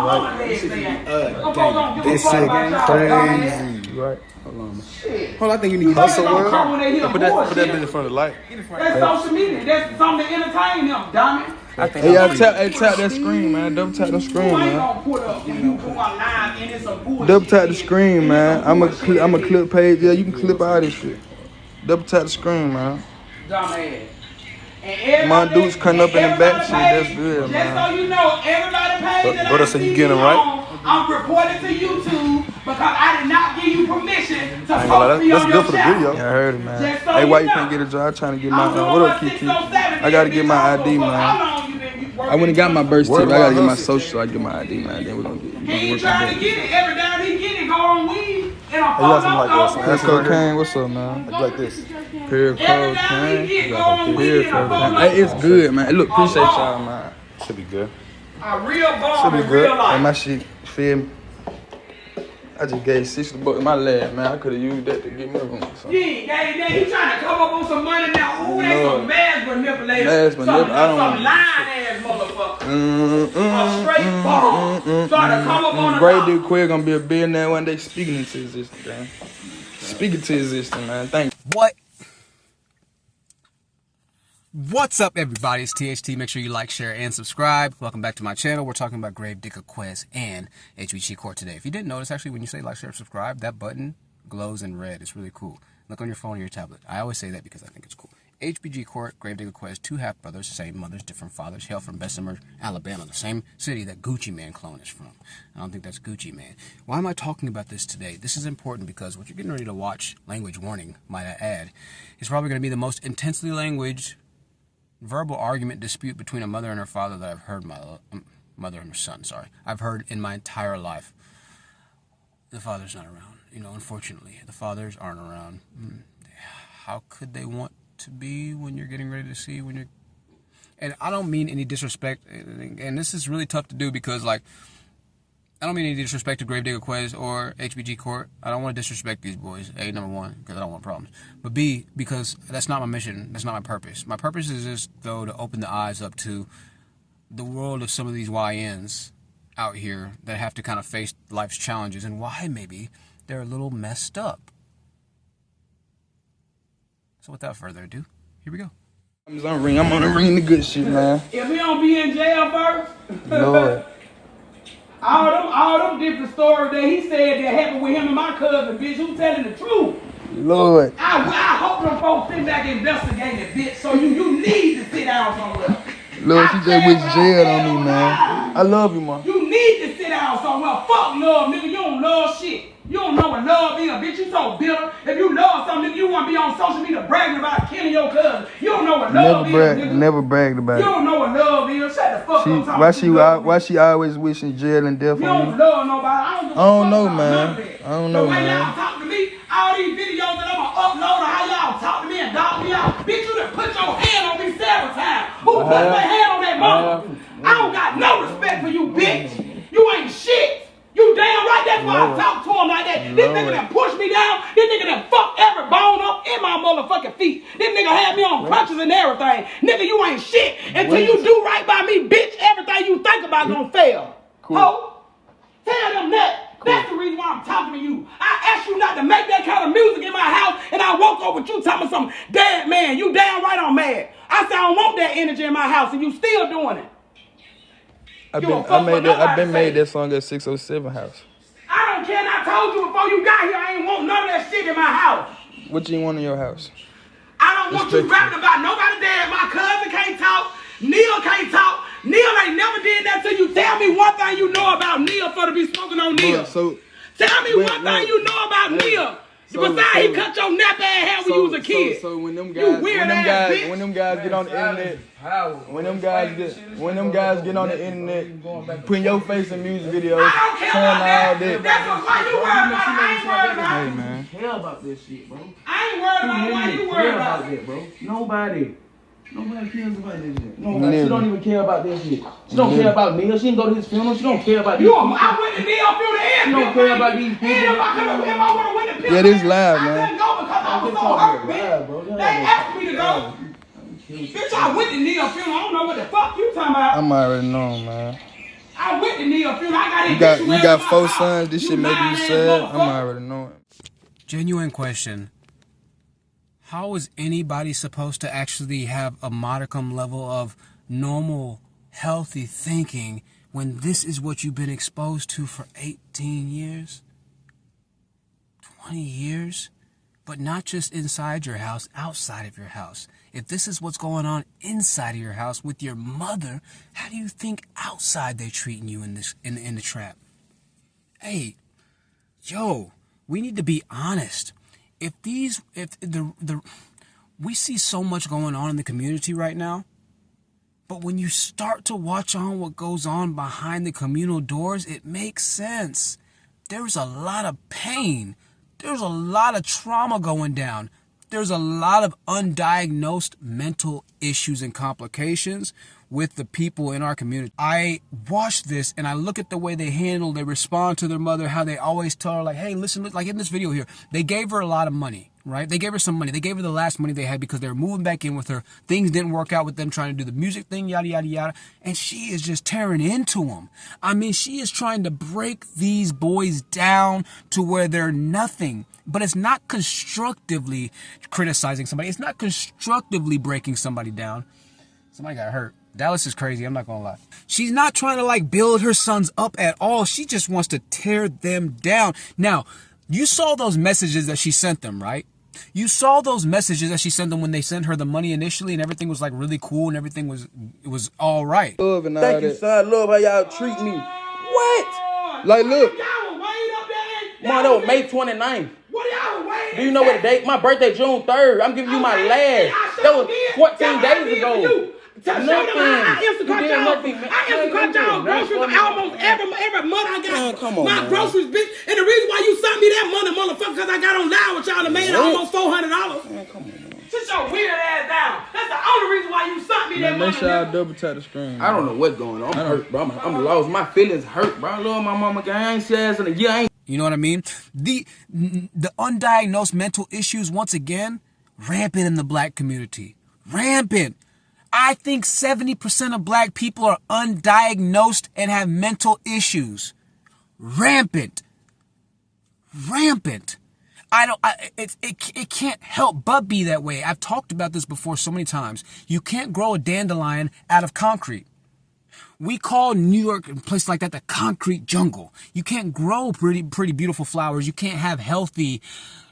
mama legs saying. This shit crazy. Right? Hold on, man. Hold on, I think you need to hustle world. Put that bitch in front of the light. That's social media. That's something to entertain them, dummy. Hey, y'all tap that screen, man. Double tap the screen, man. Double tap the screen, man. I'm a clip page. Yeah, you can clip all this shit. Double tap the screen, man. Dumbass. My dudes cutting up in the back shit. That's good, man. Just so you know, everybody pays that I see you on, I'm reporting to YouTube because I did not give you permission to post me on your channel. Yeah, I heard it, man. Hey, why you can't get a job? I'm trying to get my what up, Kiki? I gotta get my ID, man. I wouldn't got my birth certificate. I gotta get my social so I can get my ID, man. Then we're gonna get. He ain't trying to get it. Every time he get it, go on weed and a photo. That's cocaine. What's up, man? Like this. Pure cocaine. Hey, it's good, man. Look, appreciate y'all, man. Should be good. A real bomb in real life. And my shit, feel me? I just gave $60 in my lab, man. I could have used that to get me a room. You ain't gave that. He trying to come up on some money now. Ooh, they some mass manipulators. Some lying ass motherfucker. A straight bomb. Trying to come up on the GraveDigga Quez gonna be a billionaire one day. Speaking into existence, man. Speaking to existence, man. Thank you. What's up, everybody? It's THT. Make sure you like, share, and subscribe. Welcome back to my channel. We're talking about GraveDigga Quez and HBG Court today. If you didn't notice, actually, when you say like, share, subscribe, that button glows in red. It's really cool. Look on your phone or your tablet. I always say that because I think it's cool. HBG Court, GraveDigga Quez, two half-brothers, same mothers, different fathers, hail from Bessemer, Alabama, the same city that Gucci Mane clone is from. I don't think that's Gucci Mane. Why am I talking about this today? This is important because what you're getting ready to watch, language warning, might I add, is probably going to be the most intensely language verbal argument dispute between a mother and her father that I've heard, mother and her son, sorry, I've heard in my entire life. The father's not around, unfortunately. The fathers aren't around. How could they want to be when you're getting ready to see, and I don't mean any disrespect, and this is really tough to do because, I don't mean any disrespect to GraveDigga Quez or HBG Court. I don't want to disrespect these boys, A, number one, because I don't want problems. But B, because that's not my mission. That's not my purpose. My purpose is just, though, to open the eyes up to the world of some of these YNs out here that have to kind of face life's challenges and why maybe they're a little messed up. So without further ado, here we go. I'm gonna ring the good shit, man. If we don't be in jail first, Lord. All them different stories that he said that happened with him and my cousin, bitch, who's telling the truth? Lord. I hope them folks sit back and investigate it, bitch, so you need to sit down somewhere. Lord, she just went jail on me, man. I love you, man. You need to sit down somewhere. Fuck love, nigga. You don't love shit. You don't know what love is, bitch. You so bitter. If you love something, nigga, you want to be on social media bragging about killing your cousin. You don't know what love is, nigga. Never bragged about it. You don't know what love is. Shut the fuck up. Why she always wishing jail and death on me? You don't love nobody. I don't know, man. I don't know, man. The way y'all talk to me, all these videos that I'm going to upload of how y'all talk to me and dog me out. Bitch, you done put your hand on me several times. Who put their hand on that mother? I don't got no respect for you, bitch. You ain't shit. You damn right, that's why I talk to him like that. This nigga done pushed me down. This nigga done fucked every bone up in my motherfucking feet. This nigga had me on crutches and everything. Nigga, you ain't shit. Until you do right by me, bitch, everything you think about gonna fail. Cool. Ho, tell them that. Cool. That's the reason why I'm talking to you. I asked you not to make that kind of music in my house, and I woke up with you talking something. Dad, man, you damn right I'm mad. I said I don't want that energy in my house, and you still doing it. I've been made that song at 607 house. I don't care, and I told you before you got here, I ain't want none of that shit in my house. What you want in your house? I don't want you rapping about nobody dead. My cousin can't talk. Neil can't talk. Neil ain't never did that till you tell me one thing you know about Neil for to be spoken on Neil. Tell me one thing you know about Neil. Besides, he cut your nap ass hair when you was a kid. So when them guys get on the internet, when them guys get on the internet, putting your face in music videos, showing all that. That's why you worried about it. I ain't worried about it. Hey man, Care about this shit, bro. I ain't worried about it. Why you worried about it, bro? Nobody cares about this shit. She don't even care about this shit. She don't care about Neil. She didn't go to his funeral. She don't care about these people. I went to Neil funeral and she don't care about these people. If I would have went to Neil, yeah, this live, man. I couldn't go because I was so hurt, bitch. They asked me to go. Bitch, I went to Neil funeral. I don't know what the fuck you talking about. I'm already knowing, man. I went to Neil funeral. I got that You got 4 sons. This shit making you sad. I'm already knowing. Genuine question. How is anybody supposed to actually have a modicum level of normal, healthy thinking when this is what you've been exposed to for 18 years? 20 years? But not just inside your house, outside of your house. If this is what's going on inside of your house with your mother, how do you think outside they're treating you in the trap? Hey, yo, we need to be honest. We see so much going on in the community right now, but when you start to watch on what goes on behind the communal doors, it makes sense. There's a lot of pain. There's a lot of trauma going down. There's a lot of undiagnosed mental issues and complications with the people in our community. I watch this and I look at the way they respond to their mother, how they always tell her, like, hey, listen, like in this video here, they gave her a lot of money, right? They gave her some money. They gave her the last money they had because they were moving back in with her. Things didn't work out with them trying to do the music thing, yada, yada, yada. And she is just tearing into them. I mean, she is trying to break these boys down to where they're nothing. But it's not constructively criticizing somebody. It's not constructively breaking somebody down. Somebody got hurt. Dallas is crazy, I'm not gonna lie. She's not trying to like build her sons up at all. She just wants to tear them down. Now, you saw those messages that she sent them, right? You saw those messages that she sent them when they sent her the money initially and everything was like really cool and everything was all right. Love and all Thank you, that. son. Love how y'all treat me. What? Like, look. Mom, that was May 29th. What y'all waiting? Do you know what the date? My birthday, June 3rd. I'm giving you my last. That was 14 days ago. Nothing. I Instacart y'all groceries almost every month. I got my groceries, bitch. And the reason why you sent me that money, motherfucker, because I got on live with y'all and made almost $400. Man, come on, man. Sit your weird ass down. That's the only reason why you sent me that money. Make sure I double tap the screen. I don't know what's going on. I'm hurt, bro. I'm lost. My feelings hurt, bro. I love my mama. I ain't said in a year. You know what I mean? The undiagnosed mental issues, once again, rampant in the black community. Rampant. I think 70% of black people are undiagnosed and have mental issues. Rampant. Rampant. It can't help but be that way. I've talked about this before so many times. You can't grow a dandelion out of concrete. We call New York and places like that the concrete jungle. You can't grow pretty beautiful flowers. You can't have healthy,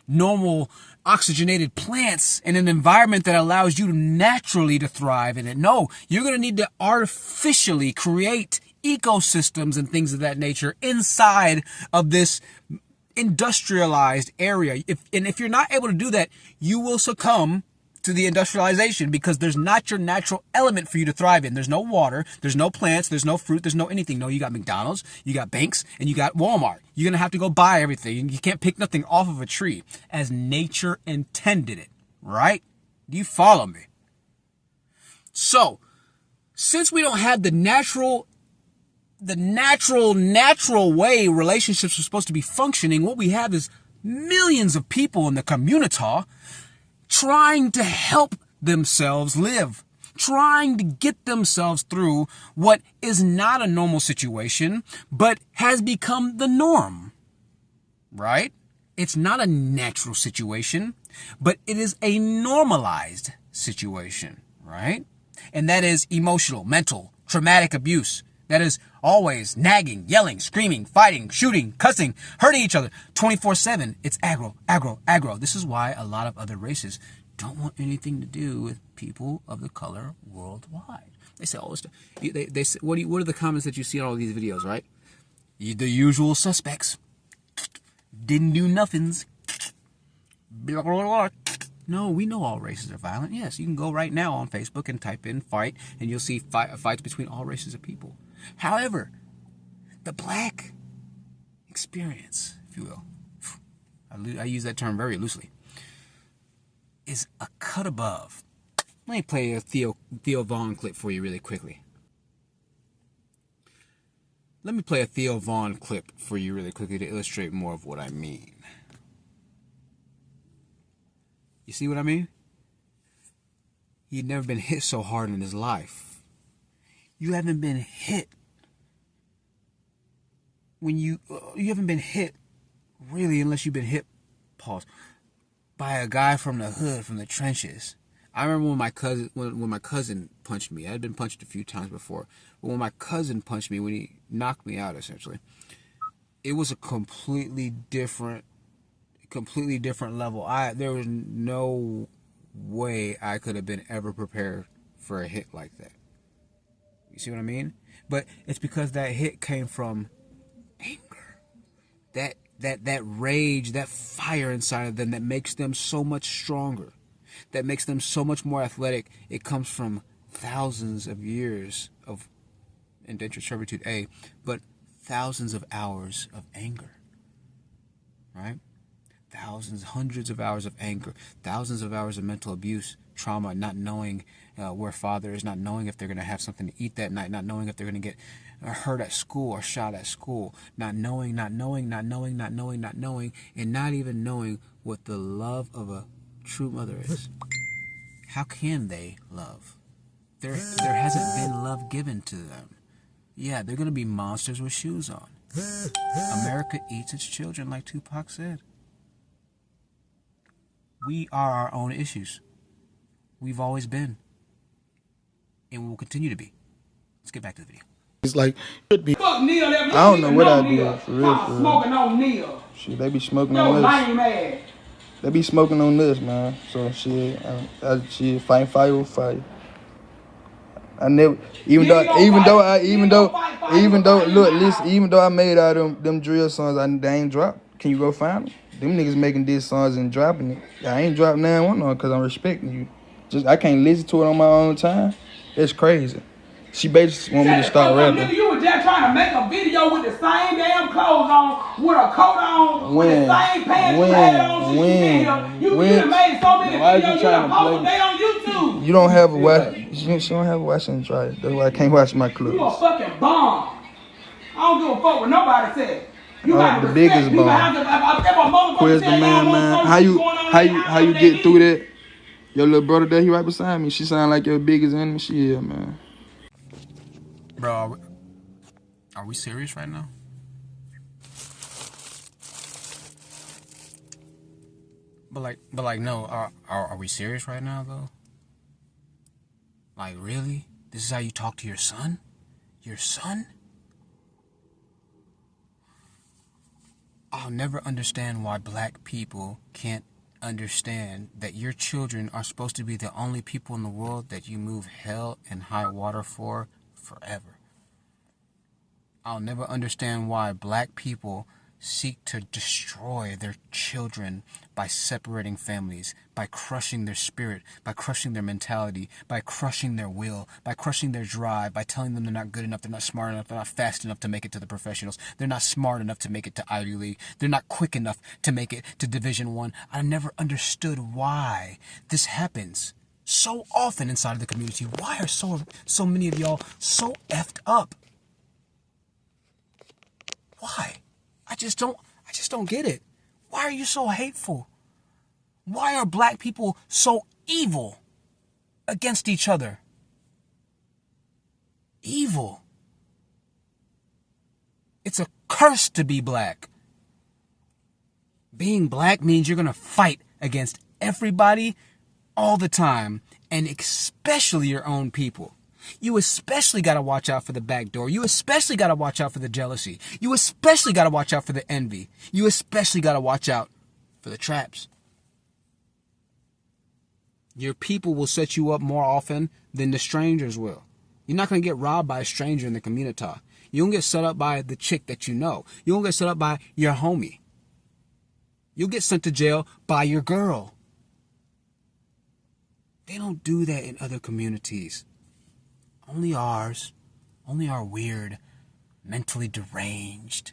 normal, oxygenated plants in an environment that allows you naturally to thrive in it. No, you're going to need to artificially create ecosystems and things of that nature inside of this industrialized area. If you're not able to do that, you will succumb to the industrialization because there's not your natural element for you to thrive in. There's no water, there's no plants, there's no fruit, there's no anything. No, you got McDonald's, you got banks, and you got Walmart. You're going to have to go buy everything. You can't pick nothing off of a tree as nature intended it, right? Do you follow me? So, since we don't have the natural way relationships are supposed to be functioning, what we have is millions of people in the community trying to help themselves live, trying to get themselves through what is not a normal situation, but has become the norm, right? It's not a natural situation, but it is a normalized situation, right? And that is emotional, mental, traumatic abuse. That is always nagging, yelling, screaming, fighting, shooting, cussing, hurting each other 24/7. It's aggro, aggro, aggro. This is why a lot of other races don't want anything to do with people of the color worldwide. They say all this stuff. They say, what are the comments that you see on all these videos, right? The usual suspects. Didn't do nothings. Blah, blah, blah. No, we know all races are violent. Yes, you can go right now on Facebook and type in fight, and you'll see fights between all races of people. However, the black experience, if you will, I use that term very loosely, is a cut above. Let me play a Theo Vaughn clip for you really quickly. Let me play a Theo Vaughn clip for you really quickly to illustrate more of what I mean. You see what I mean? He'd never been hit so hard in his life. You haven't been hit when you haven't been hit, really, unless you've been hit, pause, by a guy from the hood, from the trenches. I remember when my cousin punched me. I had been punched a few times before, but when my cousin punched me, when he knocked me out, essentially, it was a completely different level. There was no way I could have been ever prepared for a hit like that. You see what I mean? But it's because that hit came from anger. That rage, that fire inside of them that makes them so much stronger, that makes them so much more athletic. It comes from thousands of years of indentured servitude, but thousands of hours of anger, right? Thousands, hundreds of hours of anger, thousands of hours of mental abuse, trauma, not knowing where father is, not knowing if they're going to have something to eat that night, not knowing if they're going to get hurt at school or shot at school, not knowing, and not even knowing what the love of a true mother is. How can they love? There hasn't been love given to them. Yeah, they're going to be monsters with shoes on. America eats its children, like Tupac said. We are our own issues. We've always been. And we will continue to be. Let's get back to the video. It's like, should be. Fuck Neil, I don't know what I did, for real. Smoking on Neil. Shit, they be smoking Yo, on lame us. ass. They be smoking on us, man. So shit, shit, fight fire with fire. I never, even though, look, listen, even though I made all them drill songs, they ain't dropped. Can you go find them? Them niggas making these songs and dropping it. I ain't dropped none one on because I'm respecting you. I can't listen to it on my own time. It's crazy. She basically want me to start rapping. Nigga, you were just trying to make a video with the same damn clothes on, with a coat on, with the same pants you had on. You done made so many videos, you done posted they on YouTube. You don't have a watch. She don't have a washing dryer. That's why I can't wash my clothes. You a fucking bum. I don't give a fuck what nobody said. You got the biggest bum. Quez the man. How you get through that? Your little brother there, he right beside me. She sound like your biggest enemy. She is, man. Bro, are we serious right now? But no, are we serious right now though? Like, really? This is how you talk to your son? Your son? I'll never understand why black people can't understand that your children are supposed to be the only people in the world that you move hell and high water for forever. I'll never understand why black people seek to destroy their children by separating families, by crushing their spirit, by crushing their mentality, by crushing their will, by crushing their drive, by telling them they're not good enough, they're not smart enough, they're not fast enough to make it to the professionals, they're not smart enough to make it to Ivy League, they're not quick enough to make it to Division I. I never understood why this happens so often inside of the community. Why are so many of y'all so effed up? Why? I just don't get it. Why are you so hateful? Why are black people so evil against each other? Evil. It's a curse to be black. Being black means you're going to fight against everybody all the time, and especially your own people. You especially got to watch out for the back door. You especially got to watch out for the jealousy. You especially got to watch out for the envy. You especially got to watch out for the traps. Your people will set you up more often than the strangers will. You're not going to get robbed by a stranger in the community. You won't get set up by the chick that you know. You won't get set up by your homie. You'll get sent to jail by your girl. They don't do that in other communities. Only ours. Only our weird, mentally deranged.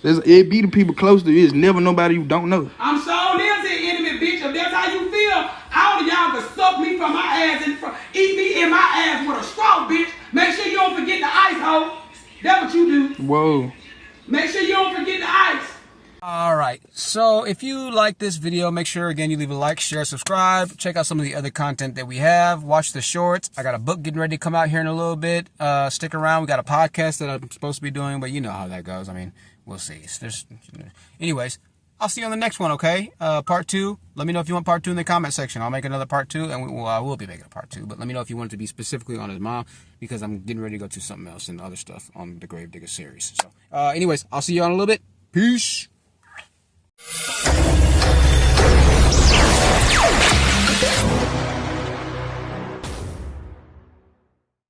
It be the people close to you. It's never nobody you don't know. I'm sure there's an enemy, bitch. If that's how you feel, all of y'all can suck me from my ass and eat me in my ass with a straw, bitch. Make sure you don't forget the ice, hoe. That's what you do. Whoa. Make sure you don't forget the ice. All right, so if you like this video, make sure again you leave a like, share, subscribe. Check out some of the other content that we have. Watch the shorts. I got a book getting ready to come out here in a little bit. Stick around. We got a podcast that I'm supposed to be doing, but you know how that goes. I mean, we'll see. Anyways, I'll see you on the next one. Okay, part 2. Let me know if you want part 2 in the comment section. I'll make another part 2, and I will be making a part 2. But let me know if you want it to be specifically on his mom, because I'm getting ready to go to something else and other stuff on the GraveDigga series. So, anyways, I'll see you on a little bit. Peace.